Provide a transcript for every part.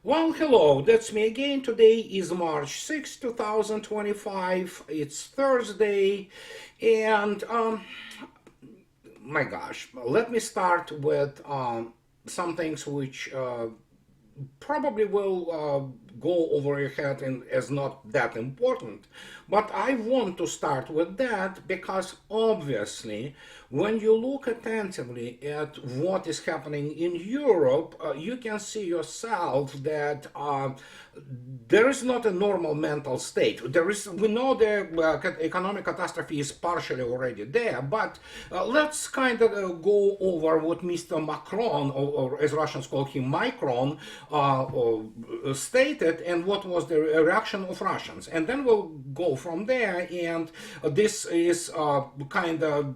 Well, hello, that's me again. Today is March 6, 2025. It's Thursday, and my gosh, let me start with some things which probably will go over your head and as not that important. But I want to start with that because obviously, when you look attentively at what is happening in Europe, you can see yourself that there is not a normal mental state. We know the economic catastrophe is partially already there, but let's kind of go over what Mr. Macron, or as Russians call him, Macron, stated, and what was the reaction of Russians, and then we'll go from there. And this is kind of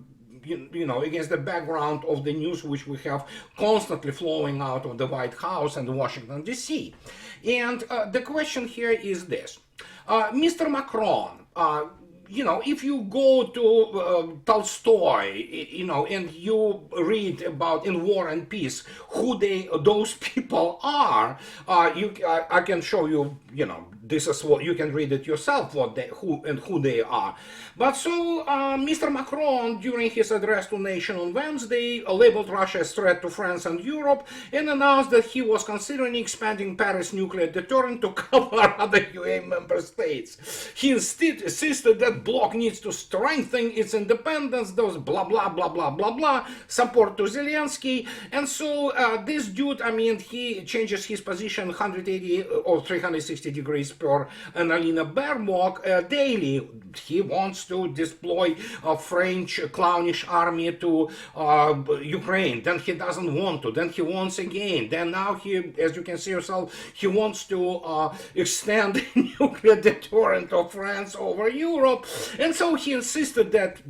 against the background of the news which we have constantly flowing out of the White House and Washington, D.C. And the question here is this. Mr. Macron, if you go to Tolstoy, and you read about In War and Peace, who those people are, I can show you, this is what you can read it yourself, who they are. But so Mr. Macron, during his address to nation on Wednesday, labeled Russia as threat to France and Europe, and announced that he was considering expanding Paris nuclear deterrent to cover other UN member states. He instead insisted that bloc needs to strengthen its independence, those blah blah blah blah blah blah, support to Zelensky. And so this dude, he changes his position 180 or 360 degrees per Annalena Baerbock daily. He wants to deploy a French clownish army to Ukraine. Then he doesn't want to. Then he wants again. Then now he, as you can see yourself, he wants to extend the nuclear deterrent of France over Europe. And so he insisted that,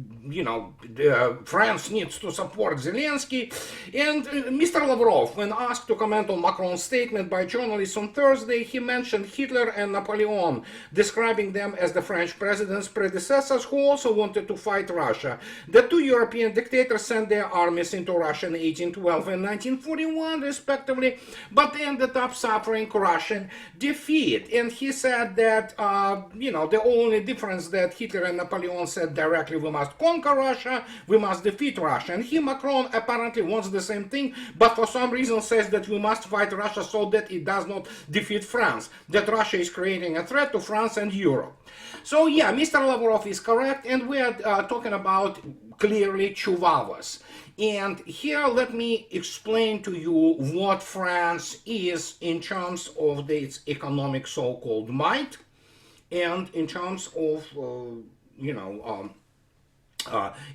France needs to support Zelensky. And Mr. Lavrov, when asked to comment on Macron's statement by journalists on Thursday, he mentioned Hitler and Napoleon, describing them as the French president's predecessors who also wanted to fight Russia. The two European dictators sent their armies into Russia in 1812 and 1941, respectively, but they ended up suffering Russian defeat. And he said that, the only difference that Hitler and Napoleon said directly, we must conquer Russia, we must defeat Russia. And he, Macron, apparently wants the same thing, but for some reason says that we must fight Russia so that it does not defeat France, that Russia is creating a threat to France and Europe. So yeah, Mr. Lavrov is correct, and we are talking about clearly chihuahuas. And here let me explain to you what France is in terms of its economic so-called might, and in terms of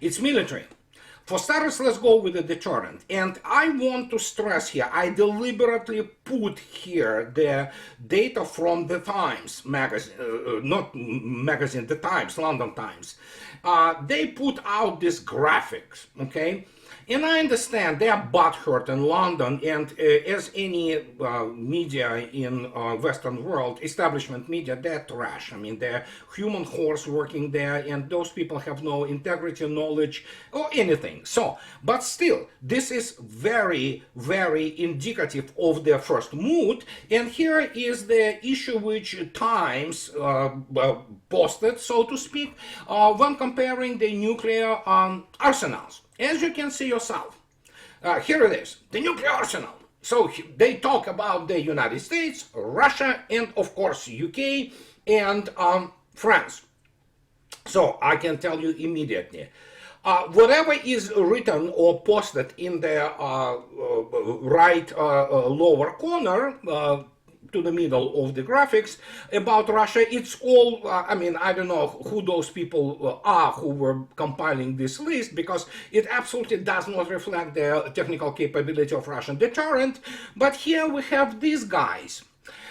its military. For starters, let's go with the deterrent. And I want to stress here, I deliberately put here the data from the Times magazine, not magazine, the Times, London Times. They put out these graphics, okay? And I understand they are butthurt in London, and as any media in Western world, establishment media, they're trash. They're human horse working there, and those people have no integrity, knowledge, or anything. So, but still, this is very, very indicative of their first mood. And here is the issue which Times posted, so to speak, when comparing the nuclear arsenals. As you can see yourself, here it is, the nuclear arsenal. So they talk about the United States, Russia, and of course UK and France. So I can tell you immediately, whatever is written or posted in the right lower corner, to the middle of the graphics about Russia, it's all, I don't know who those people are who were compiling this list, because it absolutely does not reflect the technical capability of Russian deterrent. But here we have these guys.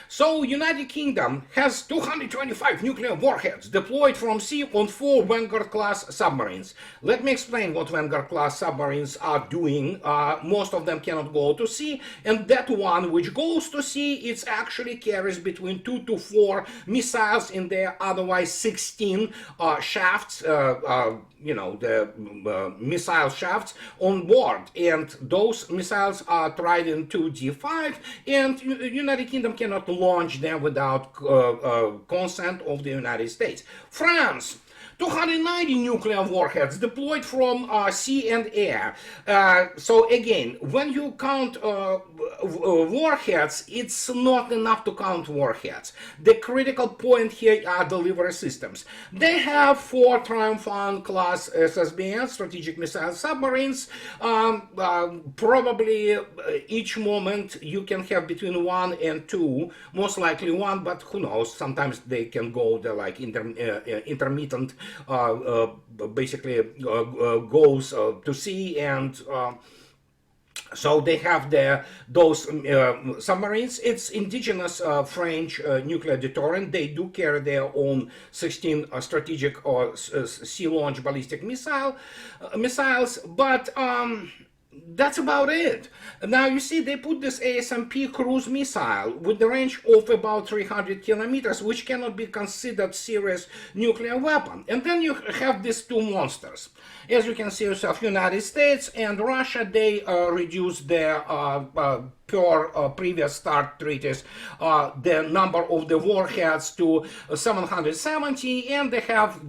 So United Kingdom has 225 nuclear warheads deployed from sea on 4 Vanguard-class submarines. Let me explain what Vanguard-class submarines are doing. Most of them cannot go to sea, and that one which goes to sea, it actually carries between 2 to 4 missiles in their otherwise 16 shafts, the missile shafts on board, and those missiles are Trident 2D5, and United Kingdom cannot launch them without consent of the United States. France, 290 nuclear warheads deployed from sea and air. So again, when you count warheads, it's not enough to count warheads. The critical point here are delivery systems. They have 4 Triumph class SSBN, strategic missile submarines. Probably each moment you can have between 1 and 2, most likely 1, but who knows, sometimes they can go the like intermittent basically goes to sea, and so they have those submarines. It's indigenous French nuclear deterrent. They do carry their own 16 strategic or sea-launched ballistic missiles, but that's about it. Now you see they put this ASMP cruise missile with the range of about 300 kilometers, which cannot be considered serious nuclear weapon. And then you have these 2 monsters. As you can see yourself, United States and Russia, they reduced their per previous START treaties the number of the warheads to 770, and they have,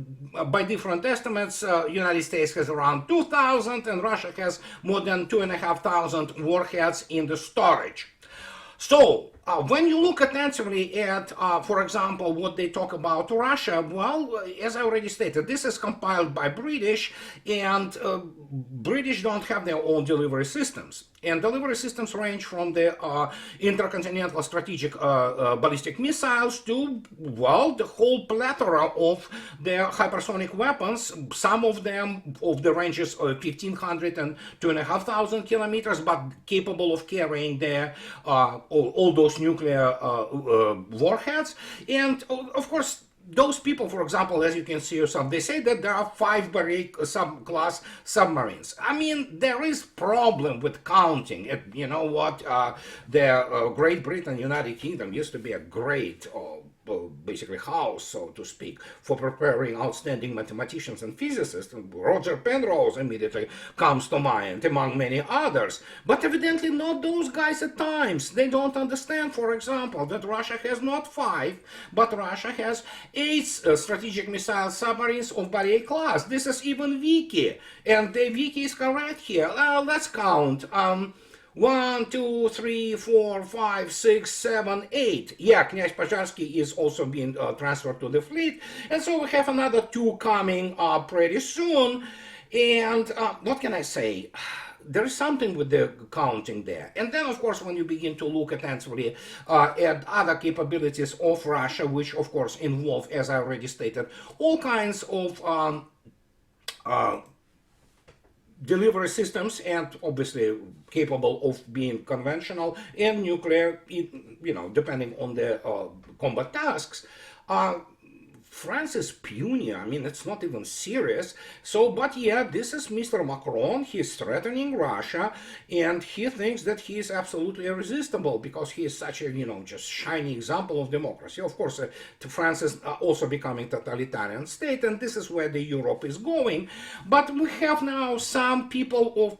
by different estimates, United States has around 2,000 and Russia has more than 2,500 warheads in the storage. So when you look attentively at, for example, what they talk about Russia, well, as I already stated, this is compiled by British, and British don't have their own delivery systems. And delivery systems range from the intercontinental strategic ballistic missiles to, well, the whole plethora of their hypersonic weapons, some of them of the ranges of 1,500 and 2,500 kilometers, but capable of carrying their, all those nuclear warheads. And of course, those people, for example, as you can see yourself, they say that there are 5 Barrier subclass submarines. I mean, there is problem with counting. You know what? The Great Britain, United Kingdom used to be a great basically house, so to speak, for preparing outstanding mathematicians and physicists. And Roger Penrose immediately comes to mind, among many others. But evidently not those guys at times. They don't understand, for example, that Russia has not 5, but Russia has 8 strategic missile submarines of Barrier class. This is even wiki, and the wiki is correct here. Let's count. 1, 2, 3, 4, 5, 6, 7, 8. Yeah, Knyaz Pozharsky is also being transferred to the fleet. And so we have another 2 coming pretty soon. And what can I say? There is something with the counting there. And then, of course, when you begin to look attentively at other capabilities of Russia, which, of course, involve, as I already stated, all kinds of delivery systems, and obviously capable of being conventional and nuclear, depending on the combat tasks. France is puny. I mean, it's not even serious. So, but yeah, this is Mr. Macron. He's threatening Russia, and he thinks that he is absolutely irresistible because he is such a, just shiny example of democracy. Of course, France is also becoming totalitarian state, and this is where the Europe is going. But we have now some people of,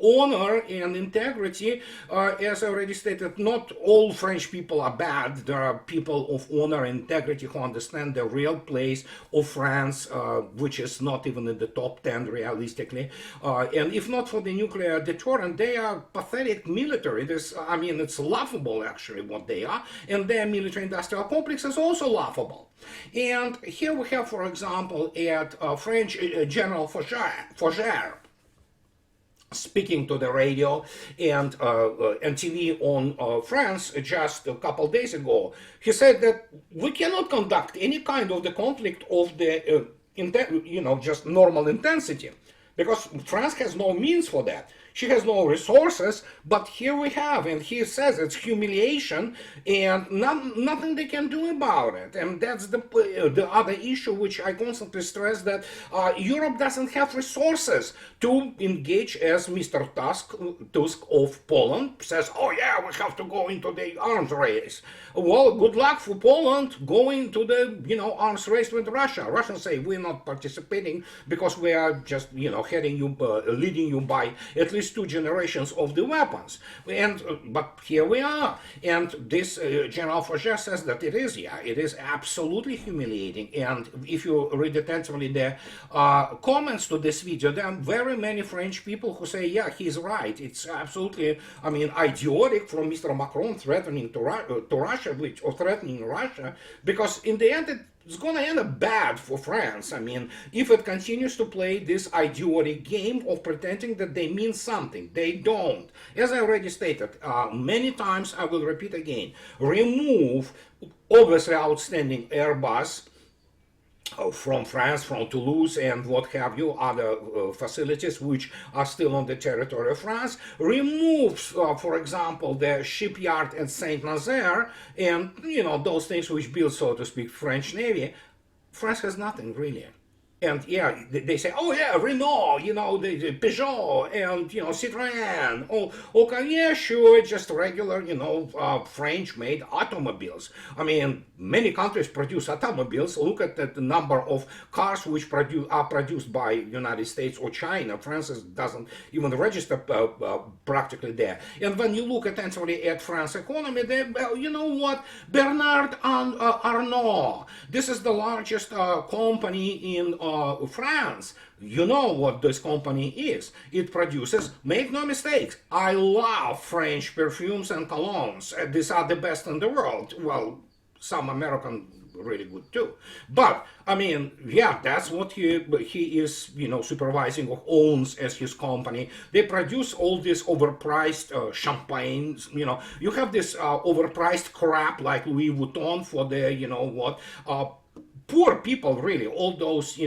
honor and integrity. As I already stated, not all French people are bad. There are people of honor and integrity who understand the real place of France, which is not even in the top 10 realistically. And if not for the nuclear deterrent, they are pathetic military. It's laughable actually what they are, and their military-industrial complex is also laughable. And here we have, for example, at French General Fougère, speaking to the radio and TV on France just a couple days ago. He said that we cannot conduct any kind of the conflict of the just normal intensity because France has no means for that. She has no resources, but here we have, and he says it's humiliation, and nothing they can do about it. And that's the other issue, which I constantly stress, that Europe doesn't have resources to engage, as Mr. Tusk of Poland says, oh yeah, we have to go into the arms race. Well, good luck for Poland going to the, arms race with Russia. Russians say we're not participating because we are just, leading you by at least 2 generations of the weapons. And but here we are. And this General Faucher says that it is absolutely humiliating. And if you read attentively the comments to this video, there are very many French people who say, yeah, he's right. It's absolutely, idiotic from Mr. Macron threatening to Russia, or threatening Russia, because in the end it's going to end up bad for France. If it continues to play this idiotic game of pretending that they mean something. They don't. As I already stated many times, I will repeat again, remove obviously outstanding Airbus from France, from Toulouse, and what have you, other facilities which are still on the territory of France. Remove, for example, the shipyard at Saint-Nazaire, and those things which build, so to speak, French Navy. France has nothing really. And yeah, they say, oh yeah, Renault, the Peugeot, and C3ISR. Oh, okay, yeah, sure, just regular, French-made automobiles. Many countries produce automobiles. Look at the number of cars which are produced by United States or China. France doesn't even register practically there. And when you look attentively at France economy, you know what? Bernard Arnault. This is the largest company in France. You know what this company is. It produces, make no mistakes, I love French perfumes and colognes. These are the best in the world. Well, some American really good too. But yeah, that's what he is, supervising or owns as his company. They produce all this overpriced champagnes. You have this overpriced crap like Louis Vuitton for the, poor people, really. All those,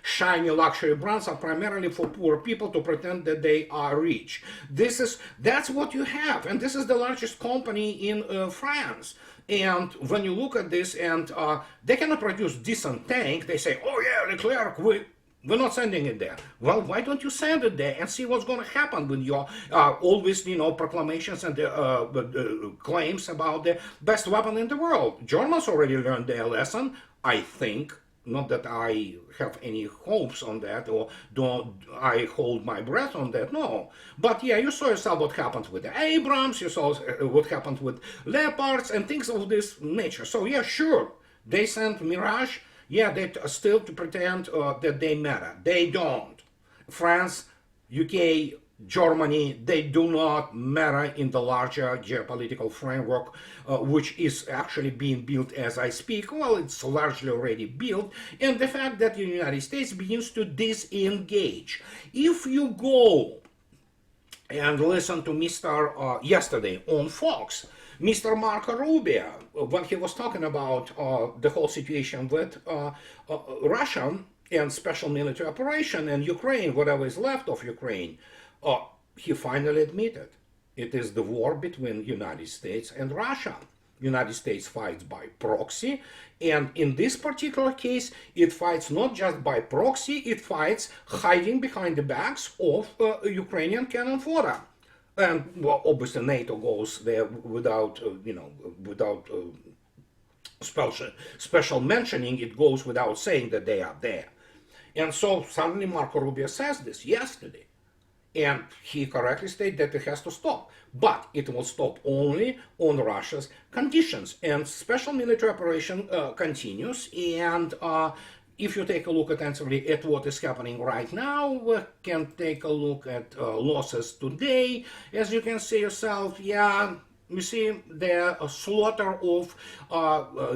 shiny luxury brands are primarily for poor people to pretend that they are rich. That's what you have, and this is the largest company in France. And when you look at this, and they cannot produce decent tank, they say, oh yeah, Leclerc, we're not sending it there. Well, why don't you send it there and see what's going to happen with your always, proclamations and the claims about the best weapon in the world? Germans already learned their lesson, I think. Not that I have any hopes on that, or don't I hold my breath on that, no. But yeah, you saw yourself what happened with the Abrams, you saw what happened with Leopards and things of this nature. So yeah, sure, they sent Mirage. Yeah, they still to pretend that they matter. They don't. France, UK, Germany, they do not matter in the larger geopolitical framework, which is actually being built as I speak. Well, it's largely already built. And the fact that the United States begins to disengage. If you go and listen to Mr. Yesterday on Fox, Mr. Marco Rubio, when he was talking about the whole situation with Russia and special military operation and Ukraine, whatever is left of Ukraine, he finally admitted it is the war between United States and Russia. United States fights by proxy, and in this particular case, it fights not just by proxy, it fights hiding behind the backs of Ukrainian cannon fodder. And well, obviously NATO goes there without, without special mentioning. It goes without saying that they are there. And so suddenly Marco Rubio says this yesterday. And he correctly stated that it has to stop. But it will stop only on Russia's conditions. And special military operation continues. And if you take a look attentively at what is happening right now, we can take a look at losses today. As you can see yourself, yeah, you see the slaughter of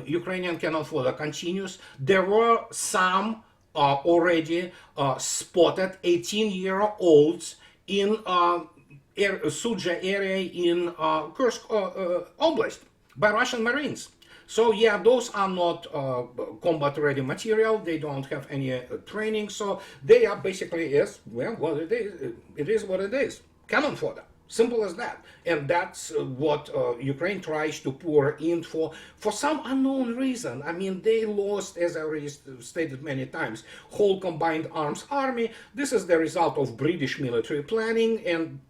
Ukrainian cannon fodder continues. There were some already spotted 18-year-olds in Sudzha area in Kursk Oblast by Russian Marines. So yeah, those are not combat-ready material. They don't have any training. So they are basically, yes, well, what it is what it is. cannon fodder. Simple as that. And that's what Ukraine tries to pour in for some unknown reason. I mean, they lost, as I already stated many times, whole combined arms army. This is the result of British military planning. And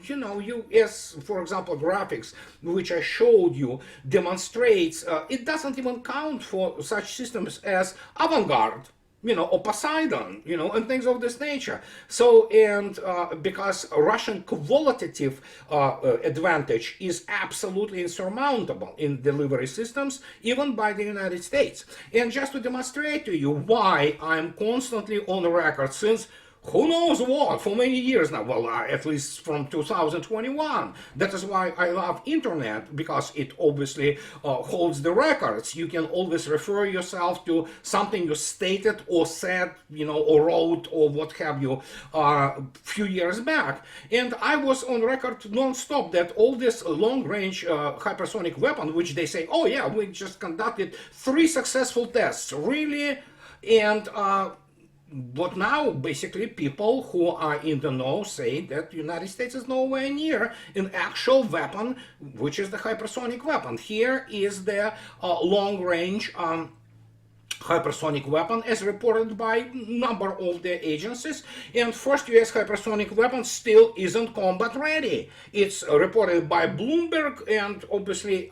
you know, US, for example, graphics, which I showed you, demonstrates it doesn't even count for such systems as Avangard, you know, or Poseidon, you know, and things of this nature. So, and because Russian qualitative advantage is absolutely insurmountable in delivery systems, even by the United States. And just to demonstrate to you why I'm constantly on the record since who knows what, for many years now, well, at least from 2021. That is why I love internet, because it obviously holds the records. You can always refer yourself to something you stated or said, you know, or wrote or what have you a few years back. And I was on record non-stop that all this long-range hypersonic weapon, which they say, oh yeah, we just conducted 3 successful tests, really? And but now, basically, people who are in the know say that the United States is nowhere near an actual weapon, which is the hypersonic weapon. Here is the long-range hypersonic weapon as reported by a number of the agencies, and first US hypersonic weapon still isn't combat ready. It's reported by Bloomberg, and obviously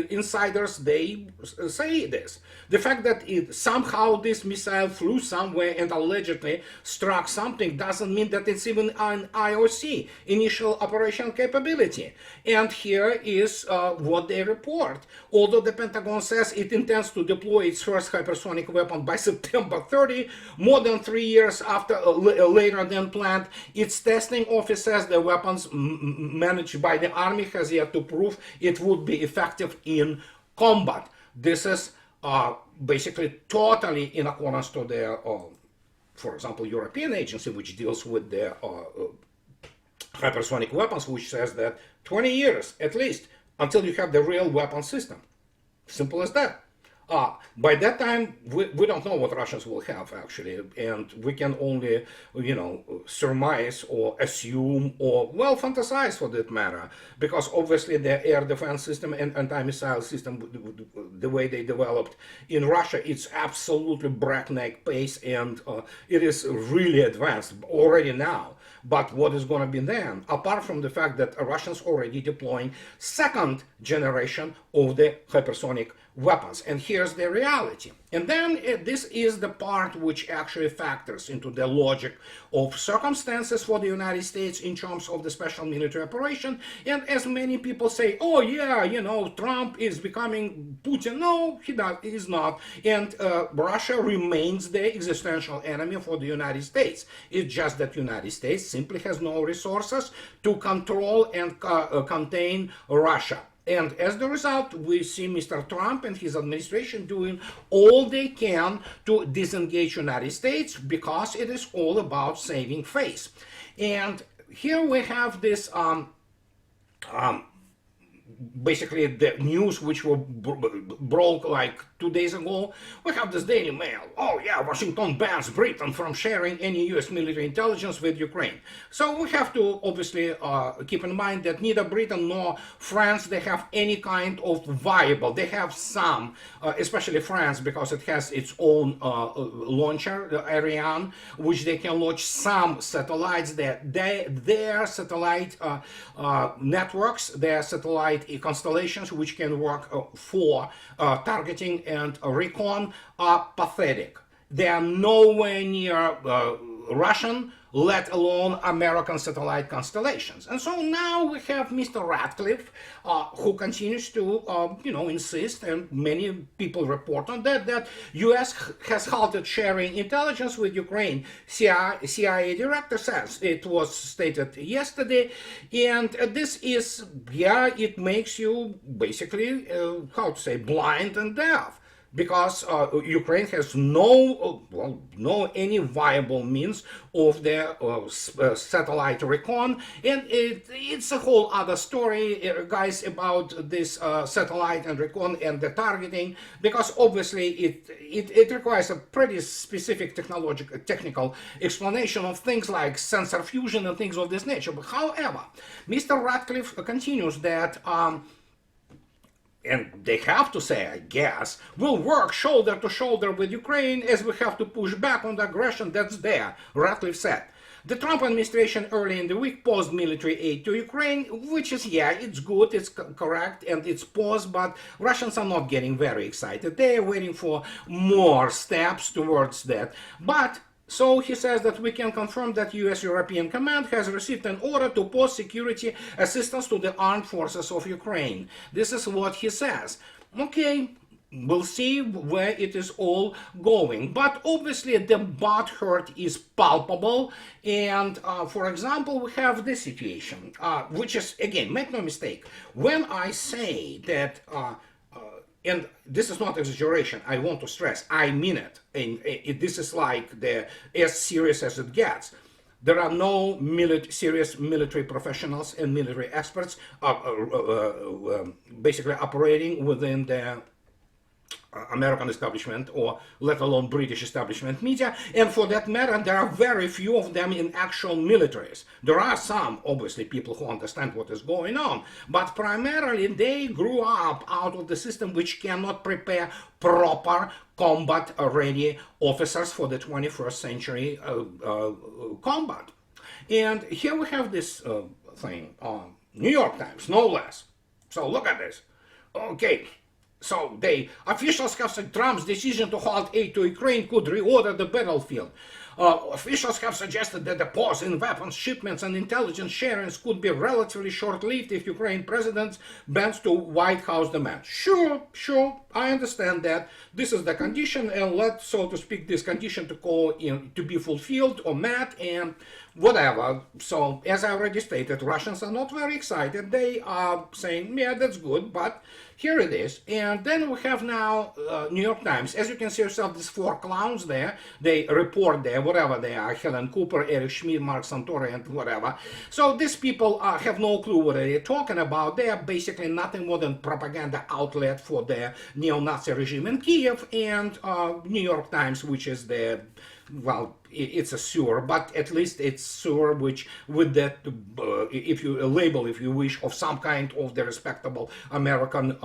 insiders, they say this. The fact that somehow this missile flew somewhere and allegedly struck something doesn't mean that it's even an IOC, initial operational capability. And here is what they report. Although the Pentagon says it intends to deploy its first hypersonic weapon by September 30, more than 3 years after later than planned, its testing office says the weapons managed by the Army has yet to prove it would be effective in combat. This is basically totally in accordance to the, for example, European agency, which deals with the hypersonic weapons, which says that 20 years at least until you have the real weapon system. Simple as that. By that time, we don't know what Russians will have, actually, and we can only, you know, surmise or assume or, well, fantasize for that matter, because obviously the air defense system and anti-missile system, the way they developed in Russia, it's absolutely breakneck pace, and it is really advanced already now. But what is going to be then, apart from the fact that Russians already deploying second generation of the hypersonic weapons? And here's the reality. And then this is the part which actually factors into the logic of circumstances for the United States in terms of the special military operation. And as many people say, oh yeah, you know, Trump is becoming Putin. No, he is not. And Russia remains the existential enemy for the United States. It's just that the United States simply has no resources to control and contain Russia. And as the result, we see Mr. Trump and his administration doing all they can to disengage United States, because it is all about saving face. And here we have this basically the news which broke like 2 days ago. We have this Daily Mail. Oh yeah, Washington bans Britain from sharing any US military intelligence with Ukraine. So we have to obviously keep in mind that neither Britain nor France, they have any kind of viable, they have some, especially France, because it has its own launcher, the Ariane, which they can launch some satellites. Their satellite networks, their satellite constellations, which can work for targeting and recon, are pathetic. They are nowhere near Russian, let alone American satellite constellations. And so now we have Mr. Ratcliffe, who continues to, insist, and many people report on that U.S. has halted sharing intelligence with Ukraine. CIA director says, it was stated yesterday, and this is, it makes you basically, blind and deaf. because Ukraine has no any viable means of the satellite recon, and it's a whole other story, guys, about this satellite and recon and the targeting, because obviously it requires a pretty specific technical explanation of things like sensor fusion and things of this nature. But however, Mr. Ratcliffe continues that and they have to say, I guess, we'll work shoulder to shoulder with Ukraine as we have to push back on the aggression that's there, Ratcliffe said. The Trump administration early in the week paused military aid to Ukraine, which is, yeah, it's good, it's correct, and it's paused, but Russians are not getting very excited. They are waiting for more steps towards that. But so he says that we can confirm that U.S. European Command has received an order to pause security assistance to the armed forces of Ukraine. This is what he says. Okay, we'll see where it is all going. But obviously the butt hurt is palpable. And for example, we have this situation, which is, again, make no mistake, when I say that and this is not exaggeration, I want to stress, I mean it. And this is like as serious as it gets. There are no serious military professionals and military experts basically operating within the American establishment, or let alone British establishment media, and for that matter there are very few of them in actual militaries. There are some, obviously, people who understand what is going on, but primarily they grew up out of the system which cannot prepare proper combat ready officers for the 21st century combat. And here we have this thing on New York Times, no less. So look at this. Okay. So officials have said Trump's decision to halt aid to Ukraine could reorder the battlefield. Officials have suggested that the pause in weapons shipments and intelligence sharings could be relatively short-lived if Ukraine president bends to White House demands. Sure, I understand that. This is the condition, and let, so to speak, this condition to be fulfilled or met, and whatever. So, as I already stated, Russians are not very excited. They are saying, yeah, that's good, but here it is. And then we have now New York Times. As you can see yourself, these four clowns there, they report there, whatever they are, Helen Cooper, Eric Schmidt, Mark Santori, and whatever. So these people have no clue what they're talking about. They are basically nothing more than propaganda outlet for the neo-Nazi regime in Kiev, and New York Times, which is the, well, it's a sewer, but at least it's sewer which with that, if you label, if you wish, of some kind of the respectable American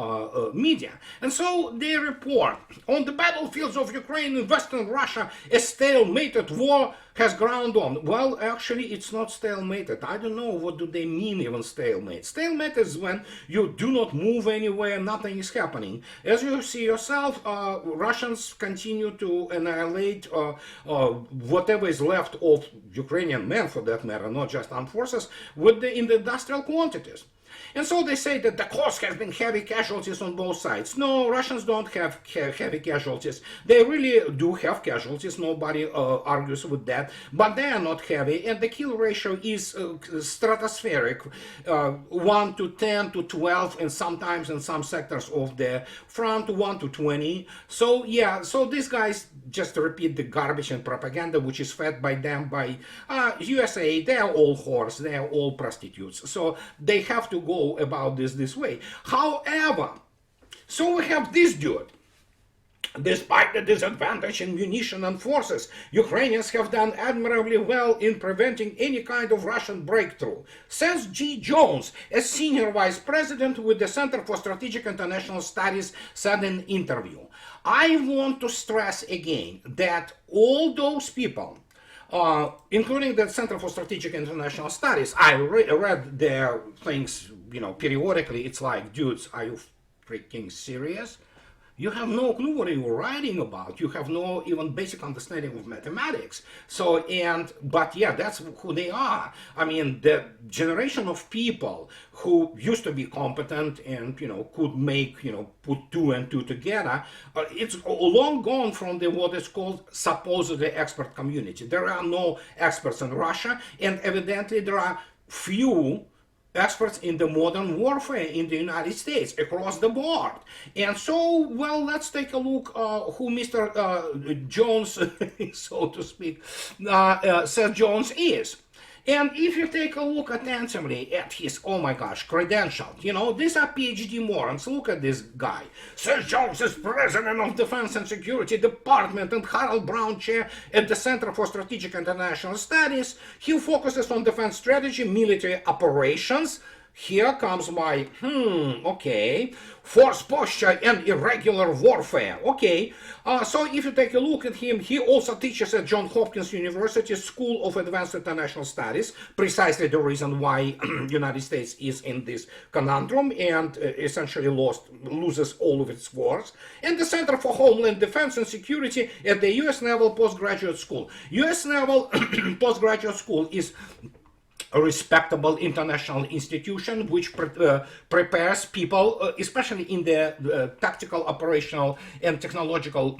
media. And so they report, on the battlefields of Ukraine and Western Russia, a stalemated war has ground on. Well, actually, it's not stalemated. I don't know what do they mean even stalemate. Stalemate is when you do not move anywhere, nothing is happening. As you see yourself, Russians continue to annihilate whatever is left of Ukrainian men, for that matter, not just armed forces, in the industrial quantities. And so they say that the cause has been heavy casualties on both sides. No, Russians don't have heavy casualties. They really do have casualties. Nobody argues with that. But they are not heavy. And the kill ratio is stratospheric. 1 to 10 to 12, and sometimes in some sectors of the front, 1 to 20. So, yeah, so these guys just repeat the garbage and propaganda which is fed by them, by USA. They are all whores. They are all prostitutes. So they have to go about this way. However, so we have this dude. Despite the disadvantage in munition and forces, Ukrainians have done admirably well in preventing any kind of Russian breakthrough, says G. Jones, a senior vice president with the Center for Strategic International Studies, said in an interview. I want to stress again that all those people, including the Center for Strategic International Studies, I read their things, periodically. It's like, dudes, are you freaking serious? You have no clue what you're writing about. You have no even basic understanding of mathematics. So, but yeah, that's who they are. I mean, the generation of people who used to be competent and, could make, put two and two together, it's long gone from what is called supposedly expert community. There are no experts in Russia, and evidently there are few experts in the modern warfare in the United States across the board. And so, well, let's take a look who Mr. Jones, so to speak, Seth Jones is. And if you take a look attentively at his, oh my gosh, credentials, you know, these are PhD morons. Look at this guy. Seth Jones is president of Defense and Security Department and Harold Brown chair at the Center for Strategic International Studies. He focuses on defense strategy, military operations. Here comes my, okay, force posture and irregular warfare. Okay, so if you take a look at him, he also teaches at Johns Hopkins University School of Advanced International Studies, precisely the reason why United States is in this conundrum and essentially loses all of its wars, and the Center for Homeland Defense and Security at the U.S. Naval Postgraduate School. U.S. Naval Postgraduate School is a respectable international institution which prepares people, especially in the tactical, operational, and technological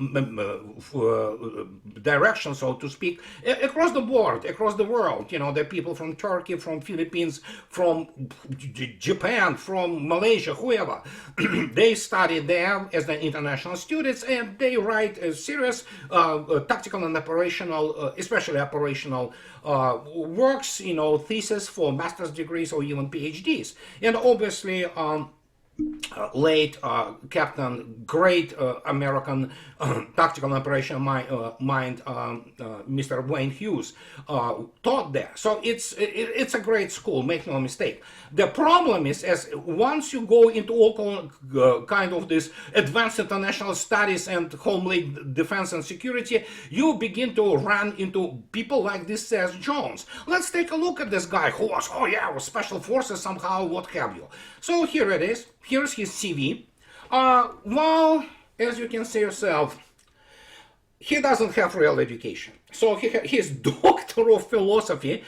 direction, so to speak, across the board, across the world. You know, the people from Turkey, from Philippines, from Japan, from Malaysia, whoever, they study there as the international students, and they write a serious tactical and operational, especially operational works, you know, thesis for master's degrees or even PhDs. And obviously, late Captain, great American tactical and operational mind, Mr. Wayne Hughes, taught there. So it's a great school, make no mistake. The problem is, as once you go into all kind of this advanced international studies and homeland defense and security, you begin to run into people like this Seth Jones. Let's take a look at this guy who was, oh yeah, was special forces somehow, what have you. So here it is. Here's his CV. Well, as you can see yourself, he doesn't have real education. So his doctor of philosophy,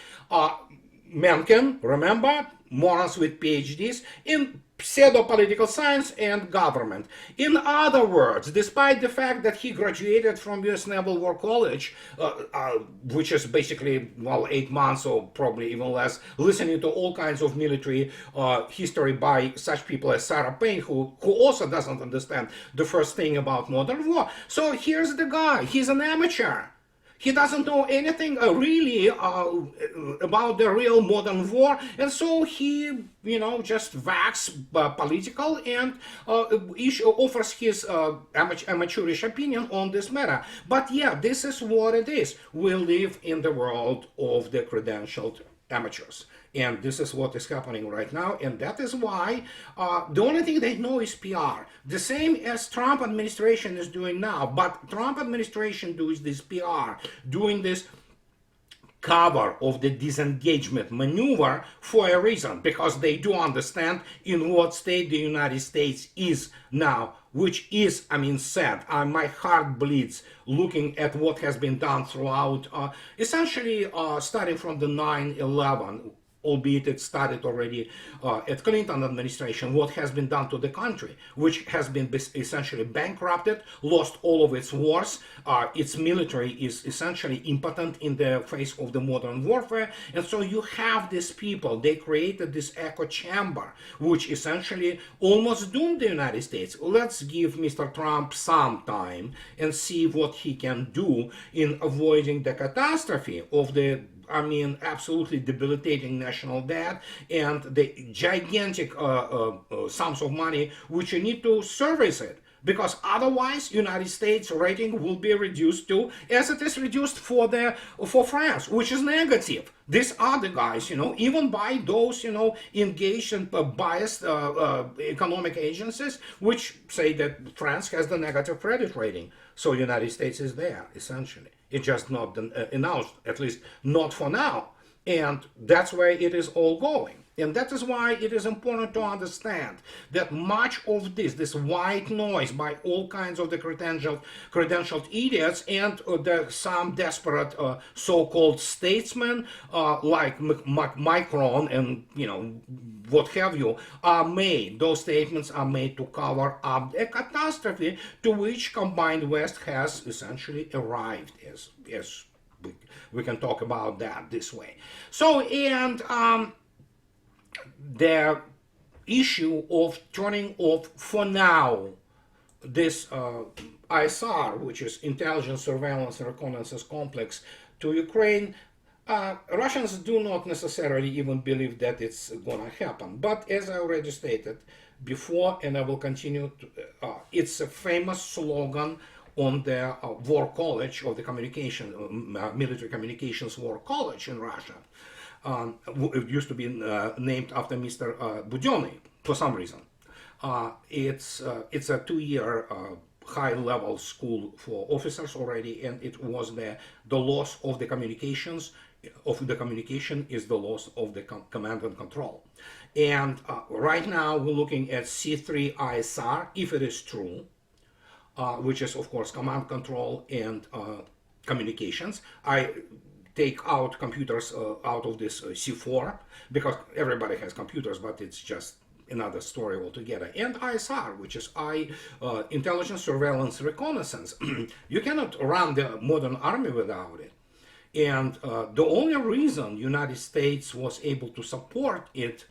Mencken, remember, morons with PhDs, in pseudo-political science and government. In other words, despite the fact that he graduated from U.S. Naval War College, which is basically, well, 8 months or probably even less, listening to all kinds of military history by such people as Sarah Payne, who also doesn't understand the first thing about modern war. So here's the guy. He's an amateur. He doesn't know anything really about the real modern war, and so he, you know, just wax political and offers his amateurish opinion on this matter. But yeah, this is what it is. We live in the world of the credentialed amateurs. And this is what is happening right now, and that is why the only thing they know is PR. The same as Trump administration is doing now, but Trump administration does this PR, doing this cover of the disengagement maneuver for a reason, because they do understand in what state the United States is now, which is, I mean, sad. My heart bleeds looking at what has been done throughout, essentially starting from the 9/11, albeit it started already at Clinton administration, what has been done to the country, which has been essentially bankrupted, lost all of its wars, its military is essentially impotent in the face of the modern warfare, and so you have these people, they created this echo chamber, which essentially almost doomed the United States. Let's give Mr. Trump some time and see what he can do in avoiding the catastrophe of the absolutely debilitating national debt and the gigantic sums of money which you need to service it. Because otherwise, United States rating will be reduced to, as it is reduced for France, which is negative. These are the guys, you know, even by those, you know, engaged and biased economic agencies, which say that France has the negative credit rating. So United States is there, essentially. It's just not announced, at least not for now. And that's where it is all going. And that is why it is important to understand that much of this white noise by all kinds of the credentialed idiots and some desperate so-called statesmen like Macron and, you know, what have you, are made. Those statements are made to cover up a catastrophe to which combined West has essentially arrived, as we can talk about that this way. So, and the issue of turning off for now this ISR, which is Intelligence, Surveillance, and Reconnaissance Complex, to Ukraine, Russians do not necessarily even believe that it's gonna happen. But as I already stated before, and I will continue to, it's a famous slogan on the War College of the Military Communications War College in Russia. It used to be named after Mr. Budyonny for some reason. It's a 2-year high-level school for officers already, and it was the loss of the communications. Of the communication is the loss of the command and control. And right now we're looking at C3ISR, if it is true, which is of course command control and communications. I take out computers out of this C4 because everybody has computers, but it's just another story altogether. And ISR, which is Intelligence, Surveillance, Reconnaissance. You cannot run the modern army without it. And the only reason United States was able to support it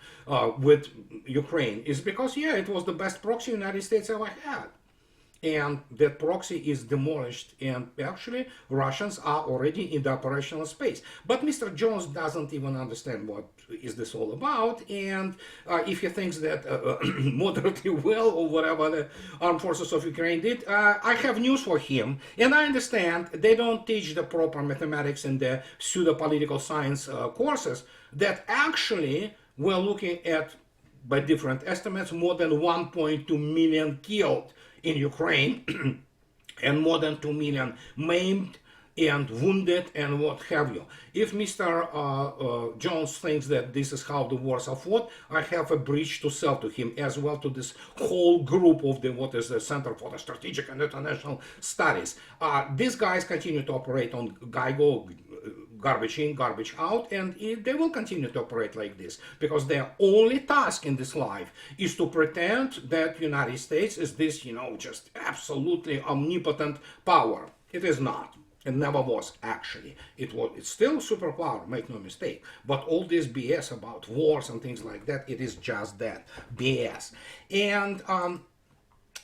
with Ukraine is because, yeah, it was the best proxy United States ever had. And that proxy is demolished, and actually Russians are already in the operational space. But Mr. Jones doesn't even understand what is this all about, and if he thinks that moderately well or whatever the armed forces of Ukraine did, I have news for him. And I understand they don't teach the proper mathematics in the pseudo-political science courses, that actually we're looking at, by different estimates, more than 1.2 million killed in Ukraine and more than 2 million maimed and wounded and what have you. If Mr. Jones thinks that this is how the wars are fought, I have a bridge to sell to him, as well to this whole group of the Center for the Strategic and International Studies. These guys continue to operate on GIGO, garbage in, garbage out, and they will continue to operate like this, because their only task in this life is to pretend that United States is this, just absolutely omnipotent power. It is not. It never was, actually. It's still a superpower, make no mistake. But all this BS about wars and things like that, it is just that, BS. And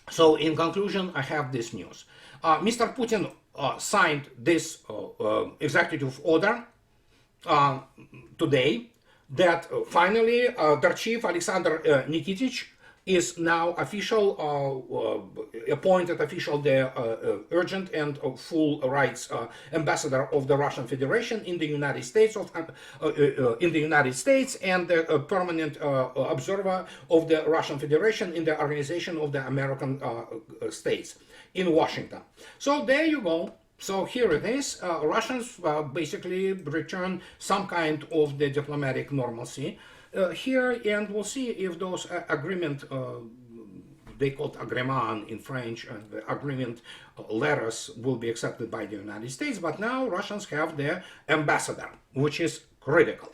so in conclusion, I have this news. Mr. Putin signed this executive order today that finally their chief, Alexander Nikitich, is now appointed official, the urgent and full rights ambassador of the Russian Federation in the United States, and the permanent observer of the Russian Federation in the Organization of the American States in Washington. So there you go. So here it is. Russians basically return some kind of the diplomatic normalcy here, and we'll see if those agreement, they called agrément in French, the agreement letters will be accepted by the United States. But now Russians have their ambassador, which is critical.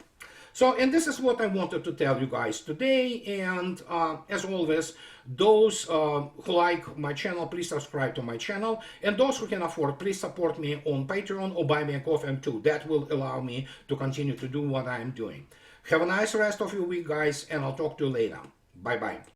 So, and this is what I wanted to tell you guys today. And as always, those who like my channel, please subscribe to my channel. And those who can afford, please support me on Patreon or buy me a coffee too. That will allow me to continue to do what I'm doing. Have a nice rest of your week, guys, and I'll talk to you later. Bye-bye.